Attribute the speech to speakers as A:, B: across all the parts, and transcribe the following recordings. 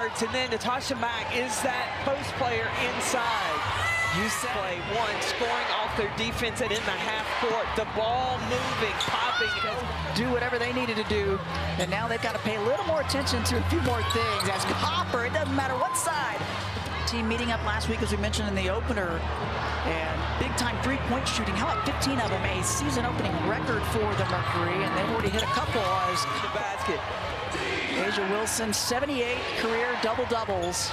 A: guards, and then Natasha Mack is that post player inside. You play one, scoring off their defense and in the half court. The ball moving, popping.
B: Do whatever they needed to do, and now they've got to pay a little more attention to a few more things. As Copper, it doesn't matter what side. Team meeting up last week, as we mentioned in the opener, and big-time three-point shooting. How about 15 of them? A season-opening record for the Mercury, and they've already hit a couple as
A: the basket.
B: A'ja Wilson, 78 career double-doubles.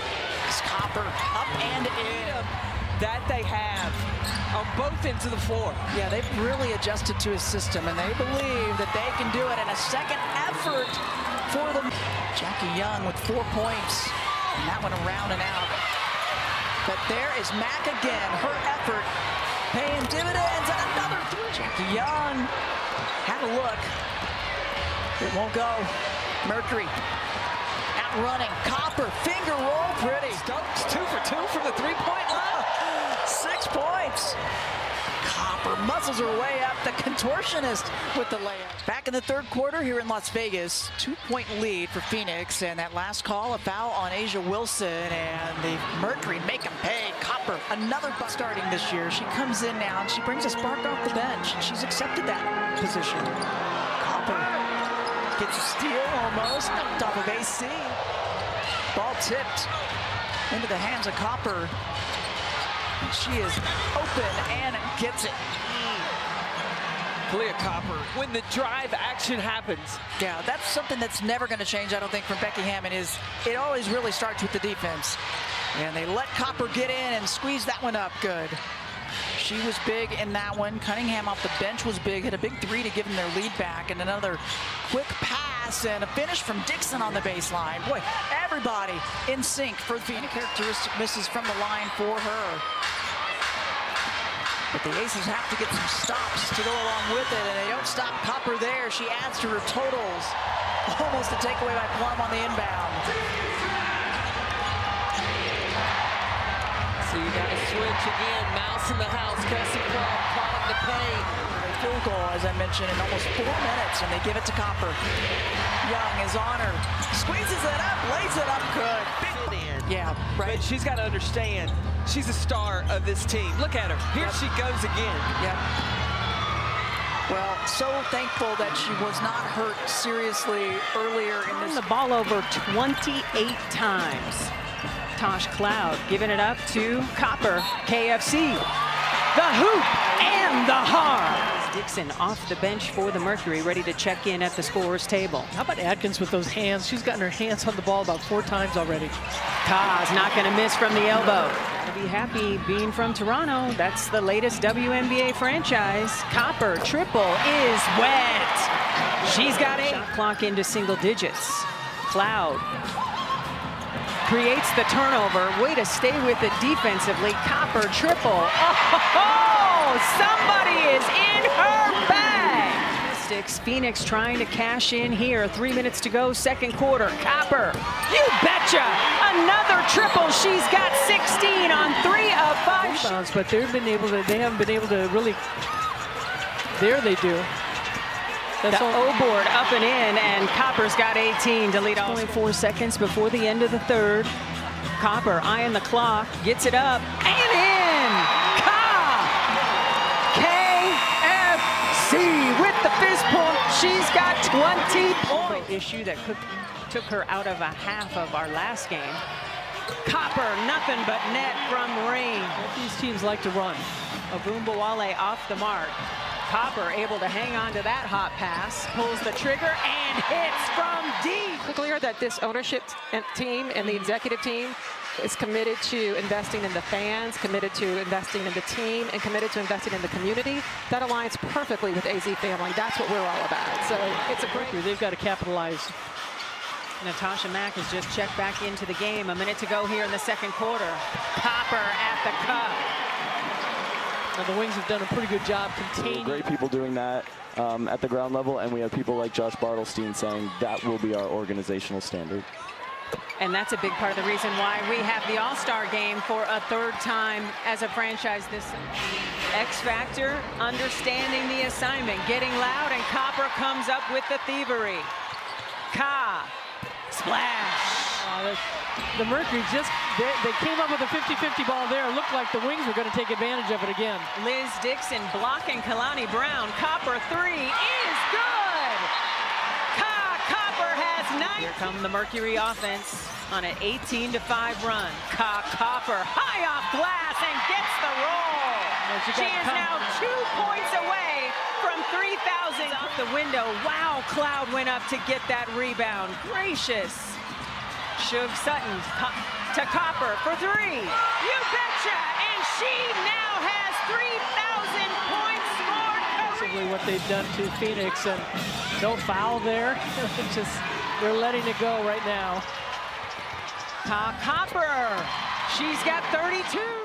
B: Copper up and in.
A: That they have on both ends of the floor.
B: Yeah, they've really adjusted to his system, and they believe that they can do it in a second effort for them. Jackie Young with 4 points, and that one around and out. But there is Mack again, her effort paying dividends, and another three. Jackie Young had a look. It won't go. Mercury out running. Copper, finger roll, pretty.
A: Stokes 2 for 2 from the three-point line.
B: 6 points. Copper muscles her way up. The contortionist with the layup. Back in the third quarter here in Las Vegas. 2-point lead for Phoenix. And that last call, a foul on A'ja Wilson. And the Mercury make them pay. Copper, another buck starting this year. She comes in now and she brings a spark off the bench. And she's accepted that position. Copper gets a steal almost. Knocked off of AC. Ball tipped into the hands of Copper. She is open and gets it.
A: Kahleah Copper, when the drive action happens.
B: Yeah, that's something that's never going to change, I don't think, from Becky Hammond. Is it always really starts with the defense. And they let Copper get in and squeeze that one up good. She was big in that one. Cunningham off the bench was big. Hit a big three to give them their lead back. And another quick pass and a finish from Dixon on the baseline. Boy, everybody in sync for the Phoenix. Characteristic misses from the line for her. But the Aces have to get some stops to go along with it, and they don't stop Copper there. She adds to her totals. Almost a takeaway by Plum on the inbound.
A: So you got to switch again. Mouse in the house. Kelsey Plum calling the paint.
B: Field goal, as I mentioned, in almost 4 minutes, and they give it to Copper. Young is on her. Squeezes it up, lays it up good. Big yeah, right.
A: But she's got to understand, she's a star of this team. Look at her. Here she goes again.
B: Yep. Well, so thankful that she was not hurt seriously earlier in this.
C: The ball over 28 times. Tosh Cloud giving it up to Copper, KFC. The hoop and the heart. Dixon off the bench for the Mercury, ready to check in at the scorer's table.
D: How about Adkins with those hands? She's gotten her hands on the ball about 4 times already.
C: Kaz not going to miss from the elbow. Gotta be happy being from Toronto. That's the latest WNBA franchise. Copper triple is wet. She's got a shot clock into single digits. Cloud creates the turnover. Way to stay with it defensively. Copper triple. Oh, somebody is in her bag. Phoenix trying to cash in here. 3 minutes to go, second quarter. Copper, you betcha! Another triple. She's got 16 on 3 of 5
D: rebounds, but they haven't been able to really. There they do.
C: That's the O-board up and in, and Copper's got 18 to lead off. 24 seconds before the end of the third. Copper eyeing the clock, gets it up, and in! KFC with the fist pump. She's got 20 points. Issue that took her out of a half of our last game. Copper, nothing but net from Rain.
D: Both these teams like to run.
C: Avumbawale off the mark. Copper able to hang on to that hot pass, pulls the trigger and hits from deep.
E: Clear that this ownership team and the executive team is committed to investing in the fans, committed to investing in the team, and committed to investing in the community. That aligns perfectly with AZ Family. That's what we're all about. So it's a great.
D: They've got to capitalize.
C: Natasha Mack has just checked back into the game. A minute to go here in the second quarter. Copper at the cup.
D: Now the Wings have done a pretty good job containing.
F: Great people doing that at the ground level, and we have people like Josh Bartelstein saying that will be our organizational standard.
C: And that's a big part of the reason why we have the All-Star game for a third time as a franchise this X Factor, understanding the assignment, getting loud, and Copper comes up with the thievery. Ka, splash.
D: Yeah, the Mercury just, they came up with a 50-50 ball there. It looked like the Wings were going to take advantage of it again.
C: Liz Dixon blocking Kalani Brown. Copper three is good. Copper has 9. Here come the Mercury offense on an 18-5 run. Copper high off glass and gets the roll. She is now 2 points away from 3,000 off the window. Wow, Cloud went up to get that rebound. Gracious. Shuv Sutton to Copper for three. You betcha! And she now has 3,000 points scored.
D: Basically what they've done to Phoenix, and no foul there. They're letting it go right now.
C: Copper, she's got 32.